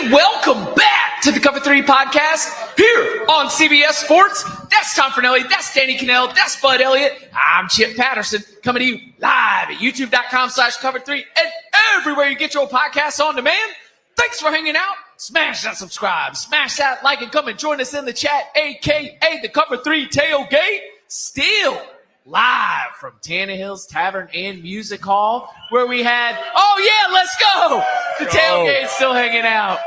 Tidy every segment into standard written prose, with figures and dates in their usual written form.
And welcome back to the Cover 3 podcast here on CBS Sports. That's Tom Fornelli. That's Danny Kanell. That's Bud Elliott. I'm Chip Patterson coming to you live at youtube.com/Cover3 and everywhere you get your podcasts on demand. Thanks for hanging out. Smash that subscribe. Smash that like and come and join us in the chat, a.k.a. the Cover 3 tailgate. Still live from Tannehill's Tavern and Music Hall, where we had, let's go! The tailgate's still hanging out.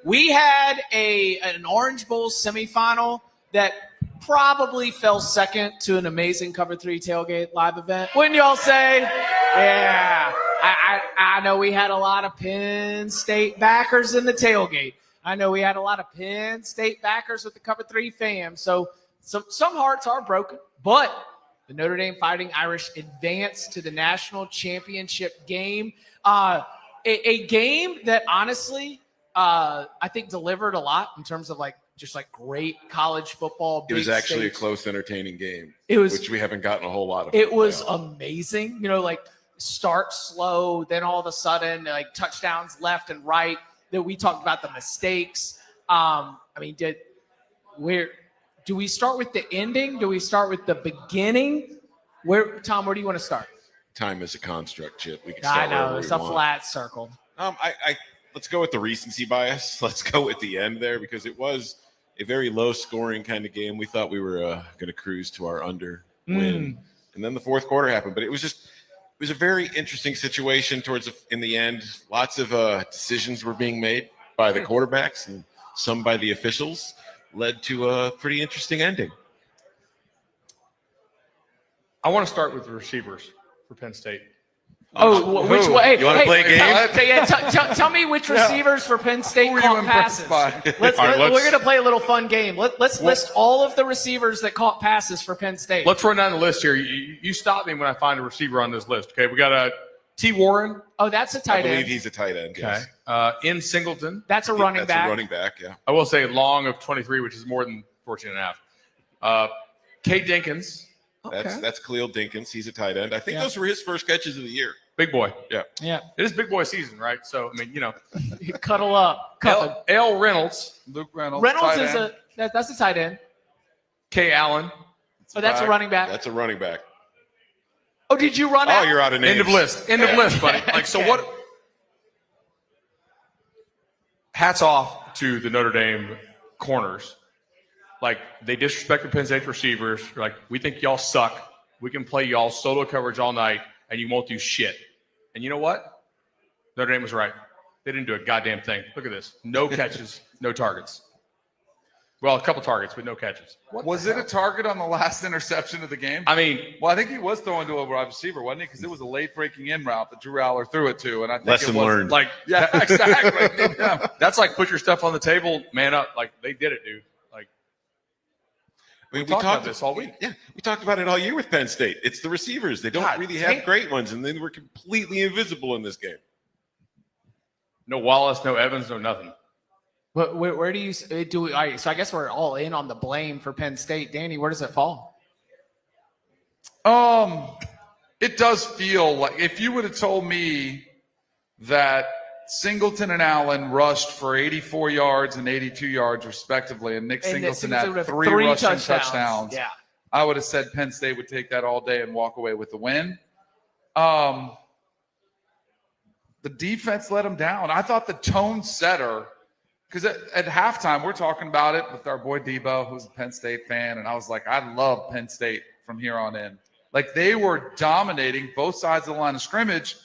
We had an Orange Bowl semifinal that probably fell second to an amazing Cover 3 tailgate live event. Wouldn't y'all say? Yeah. I know we had a lot of Penn State backers in the tailgate. I know we had a lot of Penn State backers with the Cover 3 fam. So some hearts are broken, but the Notre Dame Fighting Irish advanced to the national championship game. A game that honestly, I think delivered a lot in terms of just great college football. It was actually a close, entertaining game, which we haven't gotten a whole lot of. It was amazing. Start slow, then all of a sudden, touchdowns left and right. That we talked about the mistakes. Do we start with the ending? Do we start with the beginning? Tom, where do you want to start? Time is a construct, Chip. We can start I know, it's a flat circle. Let's go with the recency bias. Let's go with the end there, because it was a very low-scoring kind of game. We thought we were going to cruise to our under win. And then the fourth quarter happened. But it was a very interesting situation in the end. Lots of decisions were being made by the quarterbacks and some by the officials. Led to a pretty interesting ending. I want to start with the receivers for Penn State. Which way? You want to play a game? Tell me which receivers for Penn State caught passes. We're going to play a little fun game. Let's list all of the receivers that caught passes for Penn State. Let's run down the list here. You stop me when I find a receiver on this list. Okay, we got T. Warren. Oh, that's a tight end. I believe he's a tight end. Okay. Yes. In Singleton. That's a running back. That's a running back, yeah. I will say long of 23, which is more than 14 and a half. Kate Dinkins. Okay. That's Khalil Dinkins. He's a tight end. I think those were his first catches of the year. Big boy. Yeah. It is big boy season, right? So, Cuddle up. L. Reynolds. Luke Reynolds. Reynolds is that's a tight end. K. Allen. That's a running back. That's a running back. Oh, did you run out? Oh, you're out of names. End of list. End of list, buddy. What? Hats off to the Notre Dame corners. They disrespected Penn State receivers. We think y'all suck. We can play y'all solo coverage all night, and you won't do shit. And you know what? Notre Dame was right. They didn't do a goddamn thing. Look at this. No catches, no targets. Well, a couple targets, but no catches. Was it a target on the last interception of the game? I mean, I think he was throwing to a wide receiver, wasn't he? Because it was a late breaking in route that Drew Aller threw it to, and I think lesson learned. Yeah, exactly. Yeah. That's put your stuff on the table, man up. They did it, dude. We talked about this all week. Yeah, we talked about it all year with Penn State. It's the receivers. They don't really have great ones, and they were completely invisible in this game. No Wallace, no Evans, no nothing. But where do you do? All right, so I guess we're all in on the blame for Penn State. Danny, where does it fall? It does feel like if you would have told me that Singleton and Allen rushed for 84 yards and 82 yards respectively, and Nick Singleton had three rushing touchdowns. Yeah. I would have said Penn State would take that all day and walk away with the win. The defense let them down. I thought the tone setter, because at halftime, we're talking about it with our boy Debo, who's a Penn State fan, and I was like, I love Penn State from here on in. They were dominating both sides of the line of scrimmage.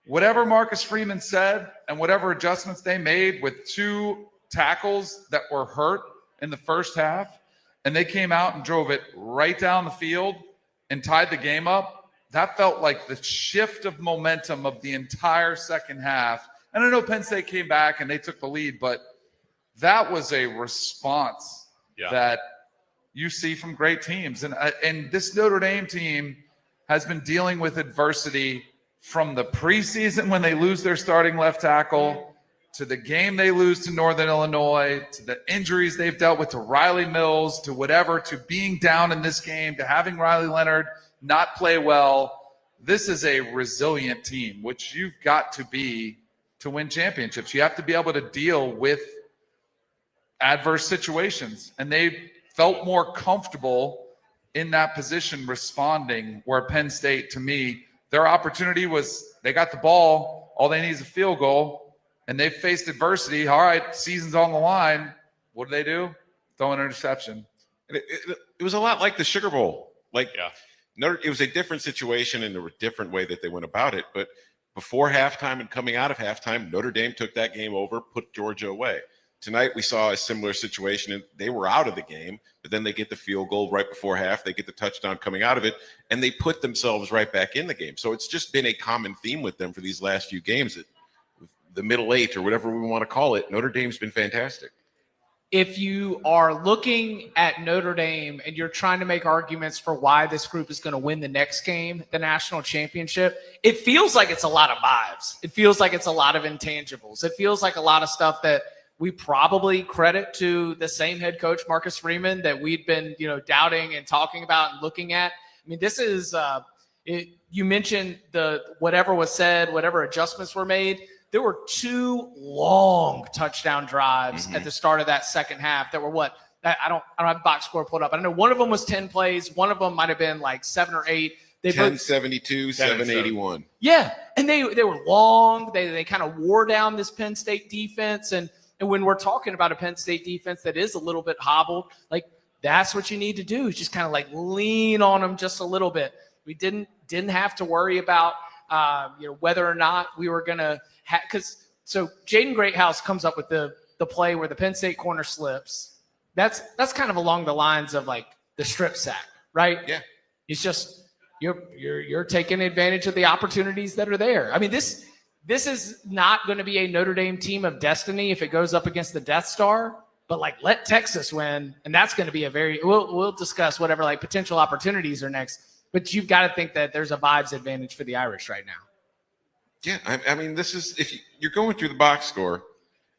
Whatever Marcus Freeman said and whatever adjustments they made with two tackles that were hurt in the first half, and they came out and drove it right down the field and tied the game up, that felt like the shift of momentum of the entire second half. And I know Penn State came back and they took the lead, but that was a response that you see from great teams. And this Notre Dame team has been dealing with adversity from the preseason when they lose their starting left tackle to the game they lose to Northern Illinois, to the injuries they've dealt with to Riley Mills, to whatever, to being down in this game, to having Riley Leonard not play well. This is a resilient team, which you've got to be to win championships. You have to be able to deal with adverse situations. And they felt more comfortable in that position responding, where Penn State, to me, their opportunity was they got the ball, all they need is a field goal, and they faced adversity. All right, season's on the line. What do? Throw an interception. It was a lot like the Sugar Bowl. It was a different situation and a different way that they went about it. But before halftime and coming out of halftime, Notre Dame took that game over, put Georgia away. Tonight we saw a similar situation, and they were out of the game, but then they get the field goal right before half. They get the touchdown coming out of it, and they put themselves right back in the game. So it's just been a common theme with them for these last few games. The middle eight or whatever we want to call it, Notre Dame's been fantastic. If you are looking at Notre Dame and you're trying to make arguments for why this group is going to win the next game, the national championship, it feels like it's a lot of vibes. It feels like it's a lot of intangibles. It feels like a lot of stuff that we probably credit to the same head coach, Marcus Freeman, that we'd been, doubting and talking about and looking at. I mean, this is you mentioned whatever was said, whatever adjustments were made. There were 2 long touchdown drives at the start of that second half that were I don't have the box score pulled up. I know one of them was 10 plays. One of them might have been like 7 or 8. 10-72, 781. Yeah, and they were long. They kind of wore down this Penn State defense. And when we're talking about a Penn State defense that is a little bit hobbled, that's what you need to do is just kind of lean on them just a little bit. We didn't have to worry about whether or not we were going to so Jaden Greathouse comes up with the play where the Penn State corner slips. That's kind of along the lines of the strip sack, right? Yeah. It's just you're taking advantage of the opportunities that are there. I mean, this is not going to be a Notre Dame team of destiny if it goes up against the Death Star, but let Texas win, and that's going to be we'll discuss whatever potential opportunities are next. But you've got to think that there's a vibes advantage for the Irish right now. Yeah, I mean, this is if you're going through the box score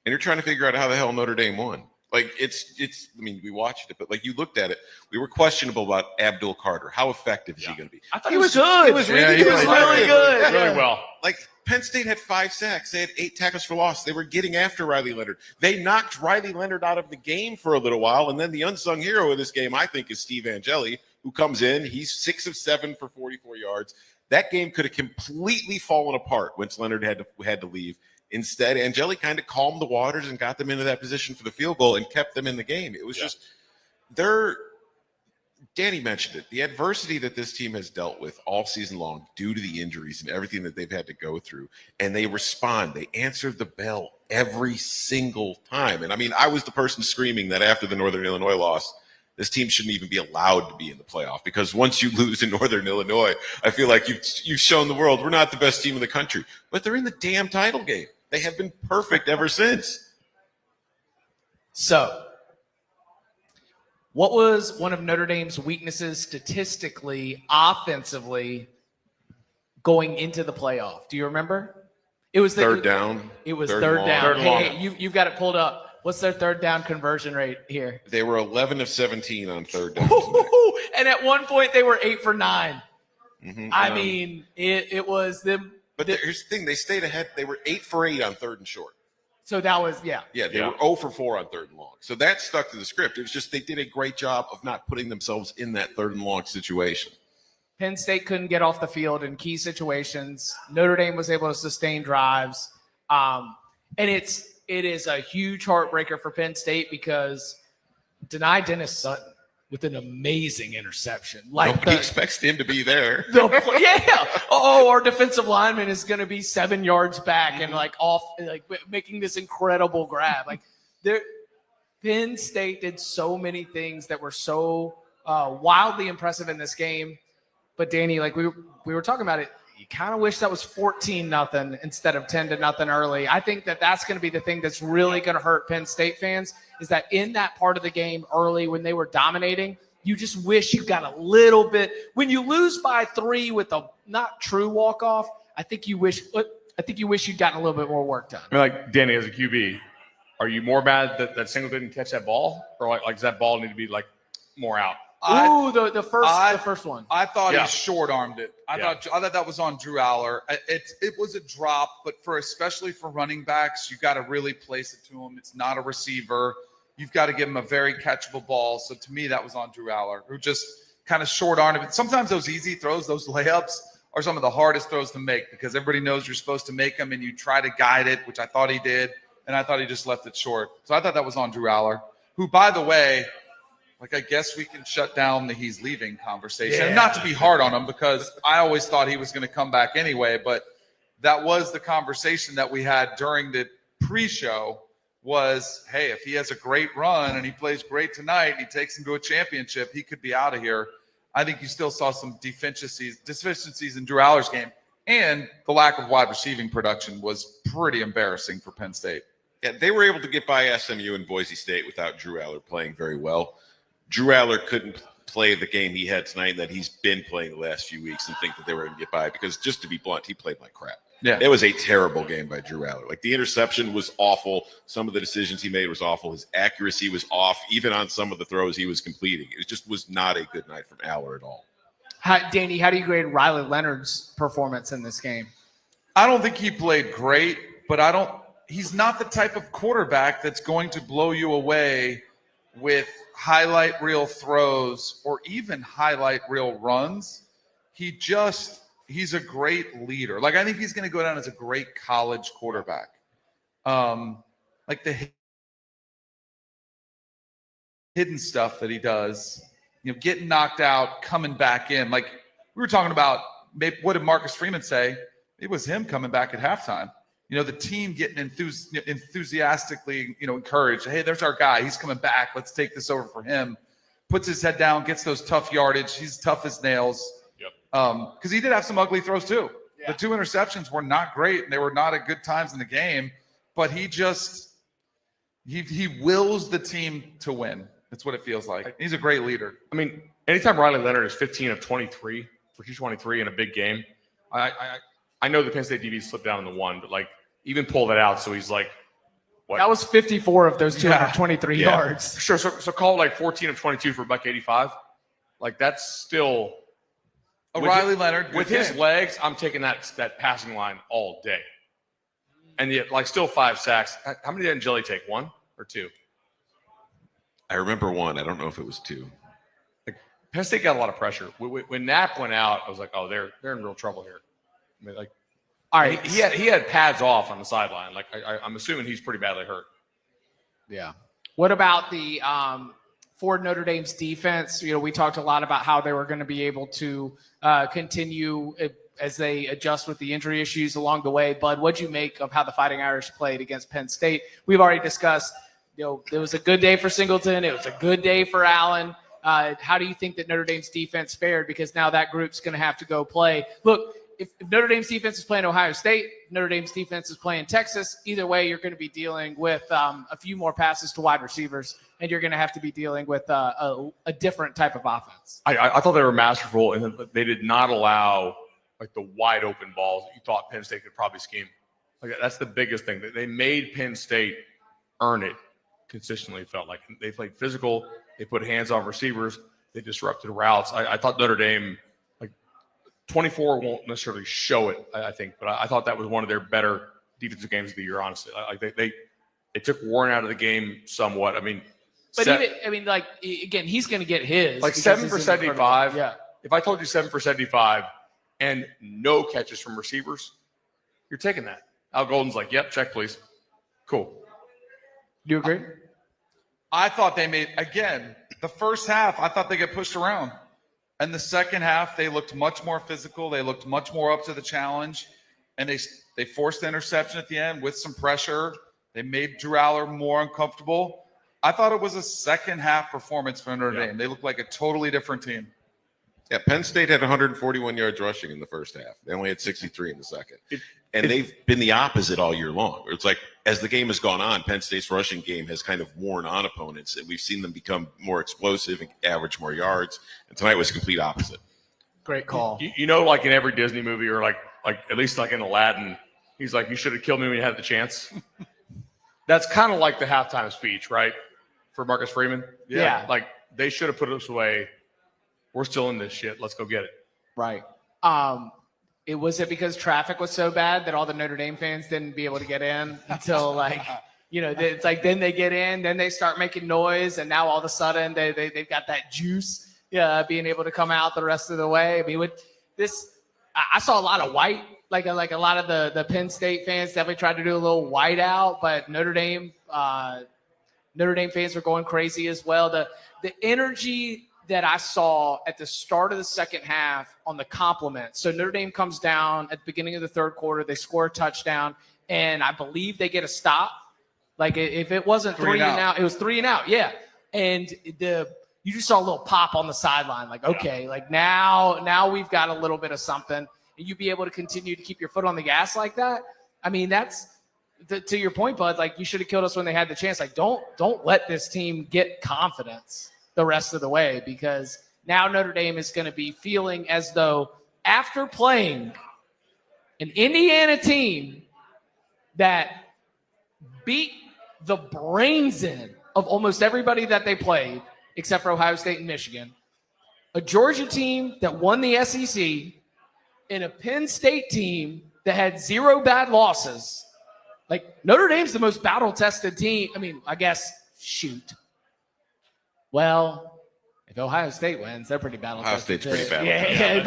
and you're trying to figure out how the hell Notre Dame won. It's. I mean, we watched it, but you looked at it. We were questionable about Abdul Carter. How effective is he going to be? I thought he was good. He was really good. Really well. Penn State had 5 sacks. They had 8 tackles for loss. They were getting after Riley Leonard. They knocked Riley Leonard out of the game for a little while, and then the unsung hero of this game, I think, is Steve Angeli, who comes in. He's 6 of 7 for 44 yards. That game could have completely fallen apart once Leonard had to leave. Instead, Angeli kind of calmed the waters and got them into that position for the field goal and kept them in the game. It was just Danny mentioned it, the adversity that this team has dealt with all season long due to the injuries and everything that they've had to go through. And they respond. They answer the bell every single time. And I mean, I was the person screaming that after the Northern Illinois loss, this team shouldn't even be allowed to be in the playoff, because once you lose in Northern Illinois, I feel like you've shown the world we're not the best team in the country. But they're in the damn title game. They have been perfect ever since. So, what was one of Notre Dame's weaknesses statistically, offensively, going into the playoff? Do you remember? It was third down. It was third down. Hey, you've got it pulled up. What's their third down conversion rate here? They were 11 of 17 on third down. And at one point, they were 8 for 9. I mean, it was them. But here's the thing. They stayed ahead. They were 8 for 8 on third and short. So that was, Yeah, they were 0 for 4 on third and long. So that stuck to the script. It was just they did a great job of not putting themselves in that third and long situation. Penn State couldn't get off the field in key situations. Notre Dame was able to sustain drives. And it is a huge heartbreaker for Penn State because deny Dennis Sutton with an amazing interception. Nobody expects him to be there. Our defensive lineman is going to be 7 yards back and making this incredible grab. Penn State did so many things that were so wildly impressive in this game. But Danny, we were talking about it. You kind of wish that was 14-0 instead of 10-0 early. I think that's going to be the thing that's really going to hurt Penn State fans is that in that part of the game early when they were dominating, you just wish you got a little bit. When you lose by 3 with a not true walk-off, I think you wish you'd gotten a little bit more work done. I mean, Danny, as a QB, are you more mad that Single didn't catch that ball? Or does that ball need to be more out? The first one. I thought he short-armed it. I thought that was on Drew Aller. It was a drop, but especially for running backs, you got to really place it to him. It's not a receiver. You've got to give him a very catchable ball. So to me, that was on Drew Aller, who just kind of short-armed it. Sometimes those easy throws, those layups, are some of the hardest throws to make because everybody knows you're supposed to make them, and you try to guide it, which I thought he did, and I thought he just left it short. So I thought that was on Drew Aller, who, by the way, I guess we can shut down the he's leaving conversation. Yeah. And not to be hard on him because I always thought he was going to come back anyway, but that was the conversation that we had during the pre-show was, hey, if he has a great run and he plays great tonight and he takes him to a championship, he could be out of here. I think you still saw some deficiencies in Drew Aller's game, and the lack of wide receiving production was pretty embarrassing for Penn State. Yeah, they were able to get by SMU and Boise State without Drew Aller playing very well. Drew Aller couldn't play the game he had tonight that he's been playing the last few weeks and think that they were going to get by because, just to be blunt, he played like crap. Yeah. It was a terrible game by Drew Aller. The interception was awful. Some of the decisions he made was awful. His accuracy was off, even on some of the throws he was completing. It just was not a good night from Aller at all. Danny, how do you grade Riley Leonard's performance in this game? I don't think he played great, but he's not the type of quarterback that's going to blow you away with highlight reel throws or even highlight reel runs. He's a great leader. I think he's going to go down as a great college quarterback. The hidden stuff that he does, getting knocked out, coming back in. We were talking about, what did Marcus Freeman say? It was him coming back at halftime. The team getting enthusiastically, encouraged. Hey, there's our guy. He's coming back. Let's take this over for him. Puts his head down, gets those tough yardage. He's tough as nails. Because he did have some ugly throws too. Yeah. The 2 interceptions were not great, and they were not at good times in the game. But he wills the team to win. That's what it feels like. He's a great leader. I mean, anytime Riley Leonard is 15 of 23 for 223 in a big game, I know the Penn State DB slipped down in the one, but even pull that out. So he's what? That was 54 of those 223 yards. Sure. So call it 14 of 22 for $185. That's still Riley Leonard with his legs. I'm taking that passing line all day, and yet still 5 sacks. How many did Angeli take? 1 or 2? I remember 1. I don't know if it was 2. Penn State got a lot of pressure. When Knapp went out, I was oh, they're in real trouble here. I mean, all right, he had pads off on the sideline. I'm assuming he's pretty badly hurt. Yeah. What about the for Notre Dame's defense? We talked a lot about how they were going to be able to continue as they adjust with the injury issues along the way. Bud, what'd you make of how the Fighting Irish played against Penn State? We've already discussed. It was a good day for Singleton. It was a good day for Allen. How do you think that Notre Dame's defense fared? Because now that group's going to have to go play. Look. If Notre Dame's defense is playing Ohio State, Notre Dame's defense is playing Texas, either way, you're going to be dealing with a few more passes to wide receivers, and you're going to have to be dealing with a different type of offense. I thought they were masterful, and they did not allow the wide open balls that you thought Penn State could probably scheme. That's the biggest thing. They made Penn State earn it consistently, it felt like. They played physical. They put hands on receivers. They disrupted routes. I thought Notre Dame – 24 won't necessarily show it, I think, but I thought that was one of their better defensive games of the year, honestly. They took Warren out of the game somewhat. Again, he's going to get his. 7 for 75. Yeah. If I told you 7 for 75 and no catches from receivers, you're taking that. Al Golden's yep, check, please. Cool. Do you agree? I thought they made, again, the first half, I thought they got pushed around. And the second half, they looked much more physical. They looked much more up to the challenge. And they forced the interception at the end with some pressure. They made Drew Aller more uncomfortable. I thought it was a second-half performance for Notre Dame. They looked like a totally different team. Yeah, Penn State had 141 yards rushing in the first half. They only had 63 in the second. They've been the opposite all year long. It's as the game has gone on, Penn State's rushing game has kind of worn on opponents, and we've seen them become more explosive and average more yards. And tonight was the complete opposite. Great call. In every Disney movie or at least in Aladdin, he's you should have killed me when you had the chance. That's kind of like the halftime speech, right? For Marcus Freeman. Yeah. They should have put us away we're still in this shit. Let's go get it. Right. Was it because traffic was so bad that all the Notre Dame fans didn't be able to get in until it's like then they get in, then they start making noise, and now all of a sudden they've got that juice, being able to come out the rest of the way. I mean, with this, I saw a lot of white, like a lot of the Penn State fans definitely tried to do a little white out, but Notre Dame fans were going crazy as well. The energy that I saw at the start of the second half on the compliment. So Notre Dame comes down at the beginning of the third quarter. They score a touchdown, and I believe they get a stop. Like if it wasn't three and out, it was 3 and out. Yeah. And you just saw a little pop on the sideline. Like, okay, like now we've got a little bit of something, and you be able to continue to keep your foot on the gas like that. I mean, that's to your point, Bud, like you should have killed us when they had the chance. Like don't let this team get confidence the rest of the way, because now Notre Dame is going to be feeling as though after playing an Indiana team that beat the brains in of almost everybody that they played, except for Ohio State and Michigan, a Georgia team that won the SEC, and a Penn State team that had 0 bad losses. Like, Notre Dame's the most battle-tested team. I mean, I guess, shoot. Well, if Ohio State wins, they're pretty battle-tested. Ohio State's pretty battle. Yeah,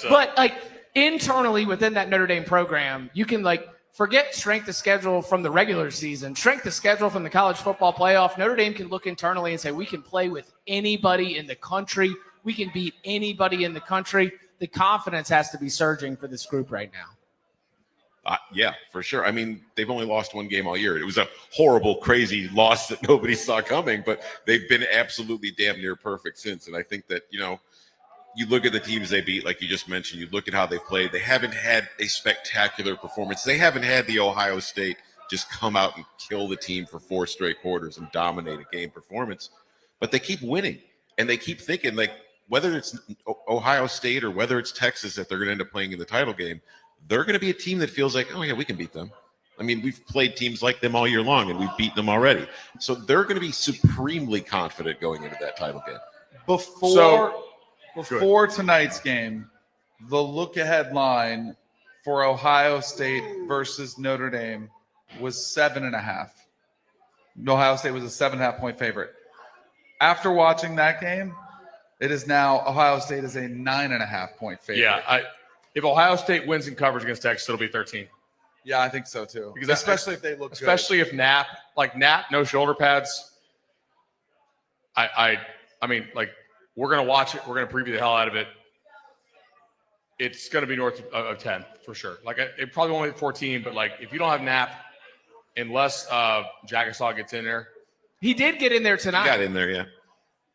but like internally within that Notre Dame program, you can like forget strength of schedule from the regular season, strength of schedule from the college football playoff. Notre Dame can look internally and say, we can play with anybody in the country. We can beat anybody in the country. The confidence has to be surging for this group right now. Yeah, for sure. I mean, they've only lost 1 game all year. It was a horrible, crazy loss that nobody saw coming, but they've been absolutely damn near perfect since. And I think that, you look at the teams they beat, like you just mentioned, you look at how they've played. They haven't had a spectacular performance. They haven't had the Ohio State just come out and kill the team for 4 straight quarters and dominate a game performance. But they keep winning, and they keep thinking, like, whether it's Ohio State or whether it's Texas that they're going to end up playing in the title game, they're going to be a team that feels like, oh, yeah, we can beat them. I mean, we've played teams like them all year long, and we've beaten them already. So they're going to be supremely confident going into that title game. Before tonight's game, the look-ahead line for Ohio State versus Notre Dame was 7.5. Ohio State was a 7.5-point favorite. After watching that game, it is now Ohio State is a 9.5-point favorite. Yeah, if Ohio State wins in coverage against Texas, it'll be 13. Yeah, I think so too. Because especially if they look especially good. If Knapp, no shoulder pads. I mean, like, we're gonna watch it. We're gonna preview the hell out of it. It's gonna be north of 10 for sure. Like, it probably won't hit 14, but like, if you don't have Knapp, unless Jagasaw gets in there, he did get in there tonight. He got in there, yeah.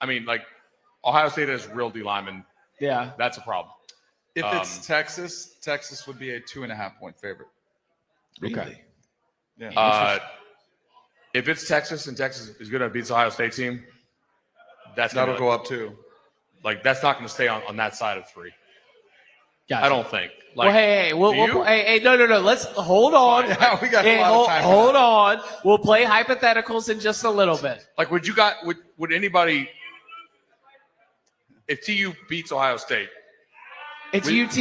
I mean, like, Ohio State has real D linemen. Yeah, that's a problem. If it's Texas would be a 2.5-point favorite. Really? Okay. Yeah. If it's Texas and Texas is going to beat the Ohio State team, that'll go up too. Like, that's not going to stay on that side of 3. Gotcha. I don't think. Like, no. Let's hold on. Yeah, we got a lot of time. Hold on. We'll play hypotheticals in just a little bit. Like, would anybody, if TU beats Ohio State? It's UT.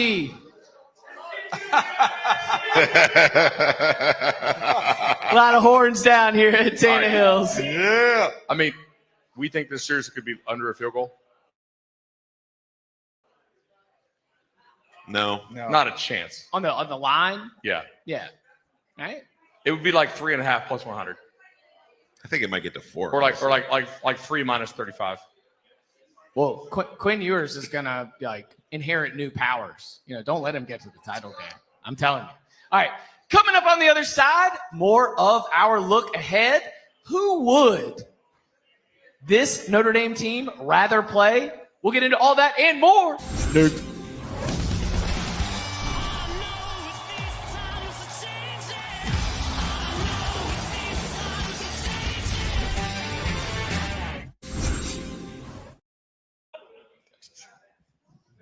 A lot of horns down here at Tana Hills. Yeah. I mean, we think this series could be under a field goal. No. Not a chance. On the line? Yeah. Yeah. Right? It would be like 3.5 plus 100. I think it might get to 4. Or like 3 minus 35. Well, Quinn Ewers is gonna inherit new powers. Don't let him get to the title game. I'm telling you. All right, coming up on the other side, more of our look ahead. Who would this Notre Dame team rather play? We'll get into all that and more.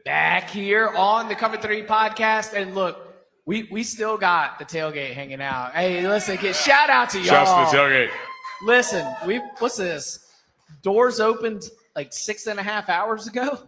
Back here on the Cover 3 podcast, and look, we still got the tailgate hanging out. Hey, listen, shout out to y'all. Shout out to the tailgate. Listen, what's this? Doors opened like 6.5 hours ago.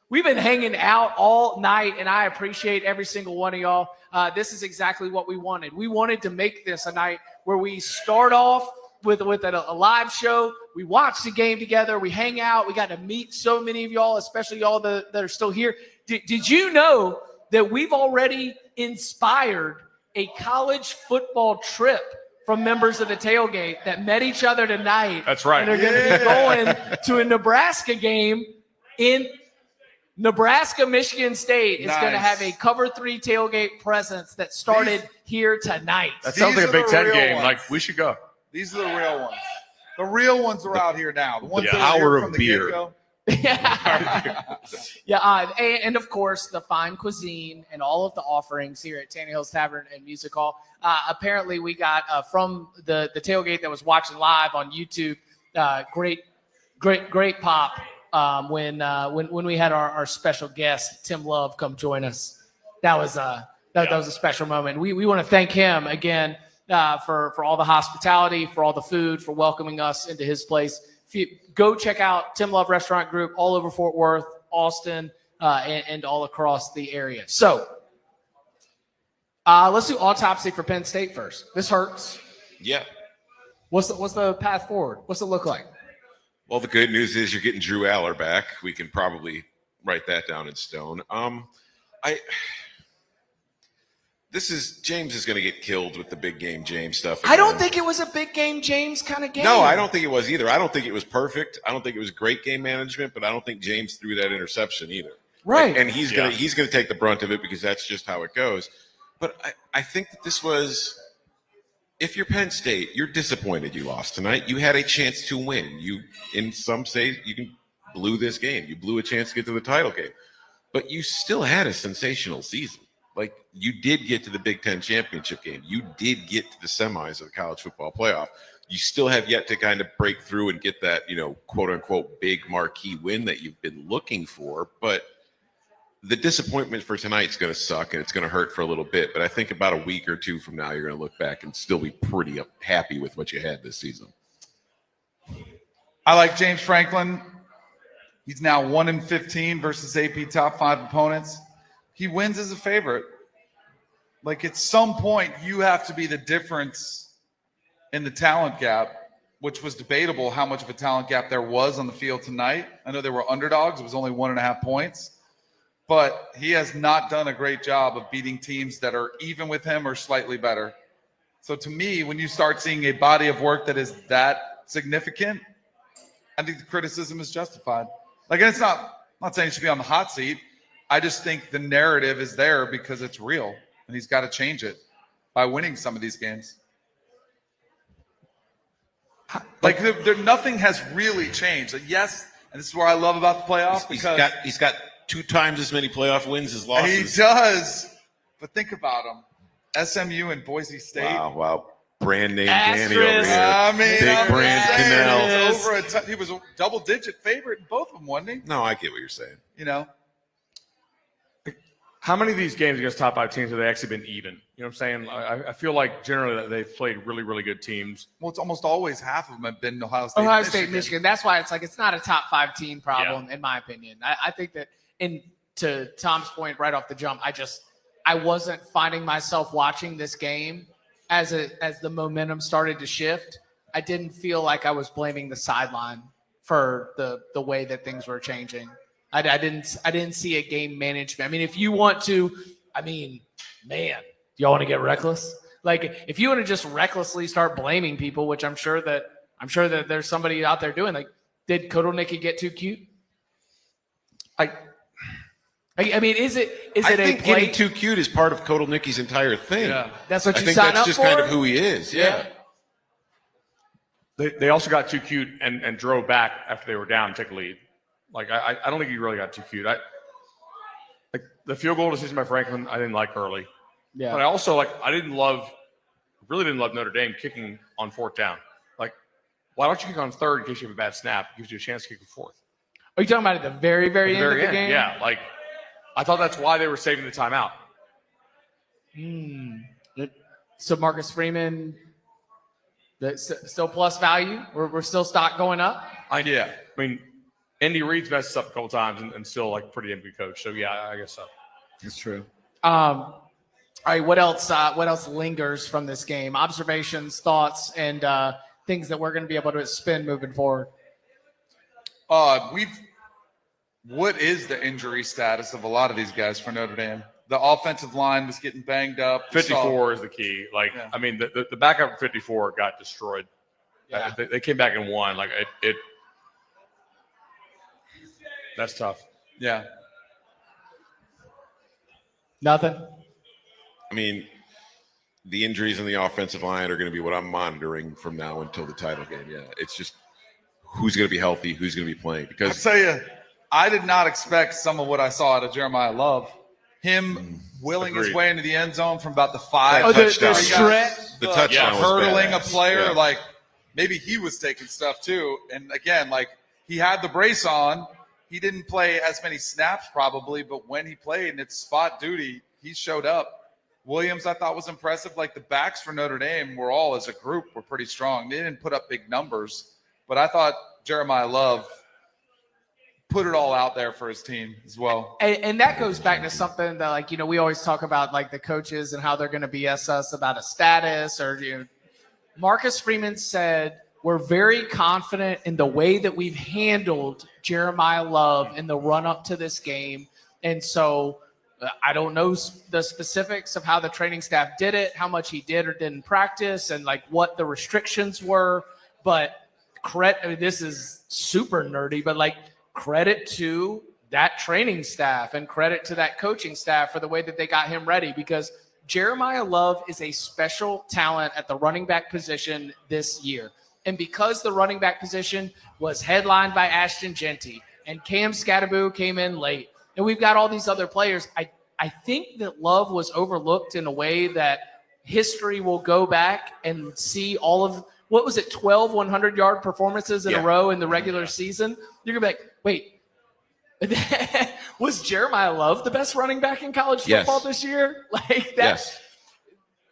We've been hanging out all night, and I appreciate every single one of y'all. This is exactly what we wanted. We wanted to make this a night where we start off with a live show. We watch the game together. We hang out. We got to meet so many of y'all, especially y'all that are still here. Did you know that we've already inspired a college football trip from members of the tailgate that met each other tonight? That's right. And are going to be going to a Nebraska game in Nebraska. Michigan State is going to have a Cover 3 tailgate presence that started here tonight. That sounds like a Big Ten game. Ones. Like, we should go. These are the real ones. The real ones are out here now. The ones The that are power here of from the beer. get-go. And of course, the fine cuisine and all of the offerings here at Tannehill's Tavern and Music Hall. Apparently, we got from the tailgate that was watching live on YouTube. Great pop when we had our special guest Tim Love come join us. That was a special moment. We want to thank him again for all the hospitality, for all the food, for welcoming us into his place. If you go check out Tim Love Restaurant Group all over Fort Worth, Austin, and all across the area. So let's do autopsy for Penn State first. This hurts. Yeah. What's the path forward? What's it look like? Well, the good news is you're getting Drew Aller back. We can probably write that down in stone. James is going to get killed with the big game James stuff again. I don't think it was a big game James kind of game. No, I don't think it was either. I don't think it was perfect. I don't think it was great game management, but I don't think James threw that interception either. Right. And he's gonna take the brunt of it because that's just how it goes. But I think that this was, if you're Penn State, you're disappointed you lost tonight. You had a chance to win. You, in some say, you blew this game. You blew a chance to get to the title game. But you still had a sensational season. Like, you did get to the Big Ten championship game. You did get to the semis of the college football playoff. You still have yet to kind of break through and get that, quote unquote, big marquee win that you've been looking for. But the disappointment for tonight's going to suck, and it's going to hurt for a little bit. But I think about a week or two from now, you're going to look back and still be pretty happy with what you had this season. I like James Franklin. He's now 1-15 versus AP top 5 opponents. He wins as a favorite. Like, at some point, you have to be the difference in the talent gap, which was debatable how much of a talent gap there was on the field tonight. I know they were underdogs. It was only 1.5 points. But he has not done a great job of beating teams that are even with him or slightly better. So to me, when you start seeing a body of work that is that significant, I think the criticism is justified. Like, and it's not, I'm not saying he should be on the hot seat. I just think the narrative is there because it's real, and he's got to change it by winning some of these games. Like, nothing has really changed. Like, yes, and this is what I love about the playoff. He's got 2 times as many playoff wins as losses. He does. But think about him. SMU and Boise State. Wow. Brand name Danny over here. I mean, Big brand Kanell. He was a double-digit favorite in both of them, wasn't he? No, I get what you're saying. How many of these games against top 5 teams have they actually been even? You know what I'm saying? I feel like generally that they've played really, really good teams. Well, it's almost always half of them have been Ohio State, Michigan. That's why it's not a top 5 team problem, in my opinion. I think that, and to Tom's point right off the jump, I wasn't finding myself watching this game as the momentum started to shift. I didn't feel like I was blaming the sideline for the way that things were changing. I didn't see a game management. I mean, if you want to, do y'all want to get reckless? Like, if you want to just recklessly start blaming people, which I'm sure that there's somebody out there doing. Like, did Kotelnicki get too cute? I mean, is it I think getting too cute is part of Kotelnicki's entire thing. Yeah. That's what I you think sign that's up just for? kind of who he is. Yeah. They also got too cute and drove back after they were down, took a lead. Like, I don't think he really got too cute. Like, the field goal decision by Franklin, I didn't like early. Yeah. But I also really didn't love Notre Dame kicking on 4th down. Like, why don't you kick on 3rd in case you have a bad snap? It gives you a chance to kick for 4th. Are you talking about at the very, very end of the game? Yeah. Like, I thought that's why they were saving the timeout. So Marcus Freeman, still plus value? We're still stock going up? I mean, Andy Reid's messed us up a couple times and still like pretty good coach. So yeah, I guess so. It's true. All right, what else? What else lingers from this game? Observations, thoughts, and things that we're going to be able to spin moving forward. What is the injury status of a lot of these guys for Notre Dame? The offensive line was getting banged up. 54 is the key. Like, yeah. I mean, the backup at 54 got destroyed. Yeah. They came back and won. Like it. That's tough. Yeah. Nothing. I mean, the injuries in the offensive line are going to be what I'm monitoring from now until the title game. Yeah, it's just who's going to be healthy, who's going to be playing. Because I'll tell you, I did not expect some of what I saw out of Jeremiah Love. Him willing his way into the end zone from about the 5. Oh, the stretch. The touchdown was hurdling badass. A player. Yeah. Like, maybe he was taking stuff too. And again, like, he had the brace on. He didn't play as many snaps probably, but when he played and it's spot duty, he showed up. Williams, I thought, was impressive. Like, the backs for Notre Dame were all, as a group, were pretty strong. They didn't put up big numbers, but I thought Jeremiah Love put it all out there for his team as well. And that goes back to something that, like, we always talk about, like, the coaches and how they're going to BS us about a status or, Marcus Freeman said, we're very confident in the way that we've handled Jeremiah Love in the run-up to this game. And so I don't know the specifics of how the training staff did it, how much he did or didn't practice, and, like, what the restrictions were. But this is super nerdy, but, like, credit to that training staff and credit to that coaching staff for the way that they got him ready, because Jeremiah Love is a special talent at the running back position this year. And because the running back position was headlined by Ashton Genty and Cam Scatteraboo came in late, and we've got all these other players, I think that Love was overlooked in a way that history will go back and see all of, 12 100-yard performances in a row in the regular season? You're going to be like, wait, was Jeremiah Love the best running back in college football this year? Like, that's,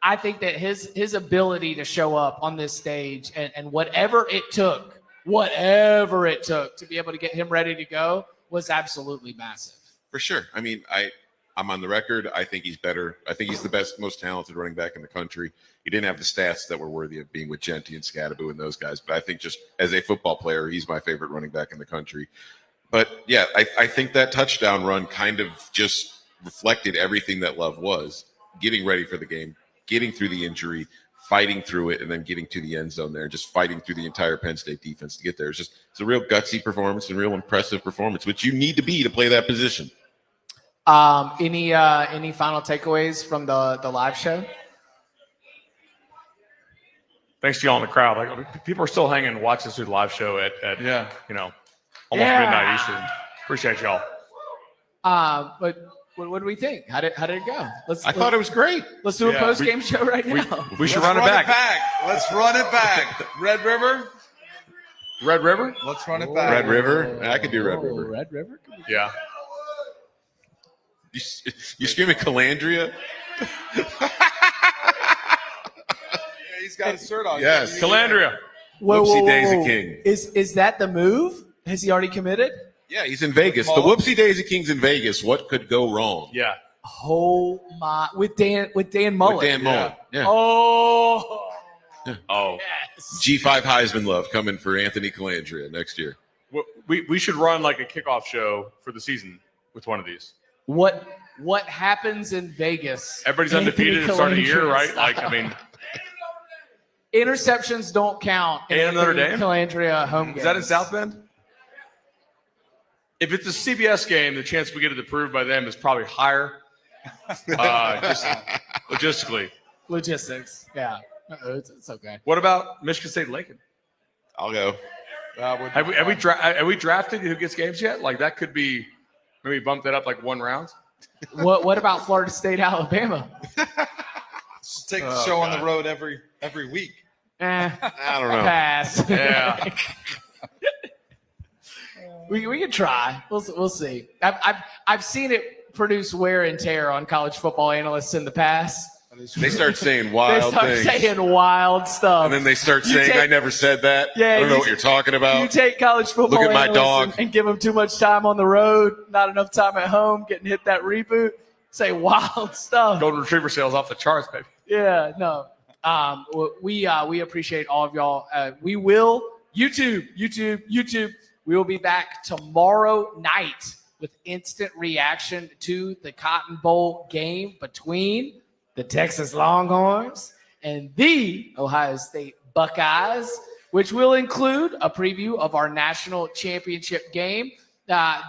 I think that his ability to show up on this stage and whatever it took to be able to get him ready to go was absolutely massive. For sure. I mean, I'm on the record. I think he's better. I think he's the best, most talented running back in the country. He didn't have the stats that were worthy of being with Genty and Scatteraboo and those guys. But I think just as a football player, he's my favorite running back in the country. But, yeah, I think that touchdown run kind of just reflected everything that Love was, getting ready for the game, getting through the injury, fighting through it, and then getting to the end zone there, just fighting through the entire Penn State defense to get there. It's a real gutsy performance and real impressive performance, which you need to be to play that position. Any final takeaways from the live show? Thanks to y'all in the crowd. Like, people are still hanging and watching us through the live show at almost midnight Eastern. Appreciate y'all. But what do we think? How did it go? I thought it was great. Let's do a post game show right now. We should run it back. Let's run it back. Red River. Let's run it back. Red River. I could do Red River. Red River. Yeah. You screaming Calandria? He's got his shirt on. Yes. Calandria. Whoopsie Daisy King. Is that the move? Has he already committed? Yeah, he's in Vegas. The Whoopsie Daisy King's in Vegas. What could go wrong? Yeah. Oh my! With Dan Mullen. With Dan Mullen. Yeah. Oh. Yes. G5 Heisman love coming for Anthony Calandria next year. We should run like a kickoff show for the season with one of these. What happens in Vegas? Everybody's undefeated at the start of the year, right? Like, I mean, interceptions don't count. And Notre Dame? Calandria home games. Is that in South Bend? If it's a CBS game, the chance we get it approved by them is probably higher. Just logistically. Logistics, yeah. It's okay. What about Michigan State Lincoln? I'll go. Have we drafted who gets games yet? Like, that could be maybe bump that up like one round. What about Florida State, Alabama? Just take the show on the road every week. I don't know. Pass. Yeah. we can try. We'll see. I've seen it produce wear and tear on college football analysts in the past. They start saying They wild start things. saying wild stuff. And then they start saying, take- I never said that. Yeah, I don't know you- what you're talking about. You take college football Look at my analysts dog. and give them too much time on the road, not enough time at home, getting hit that reboot, say wild stuff. Golden Retriever sales off the charts, baby. Yeah, no. We appreciate all of y'all. We will YouTube. We will be back tomorrow night with instant reaction to the Cotton Bowl game between the Texas Longhorns and the Ohio State Buckeyes, which will include a preview of our national championship game.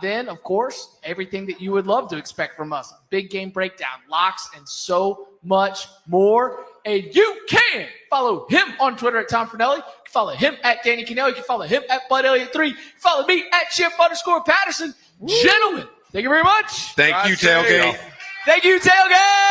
Then, of course, everything that you would love to expect from us. Big game breakdown, locks, and so much more. And you can follow him on Twitter at Tom Fornelli. You can follow him at Danny Kanell. You can follow him at Bud Elliott 3. Follow me at Chip_Patterson. Gentlemen, thank you very much. Thank you, Tailgate. Thank you, Tailgate.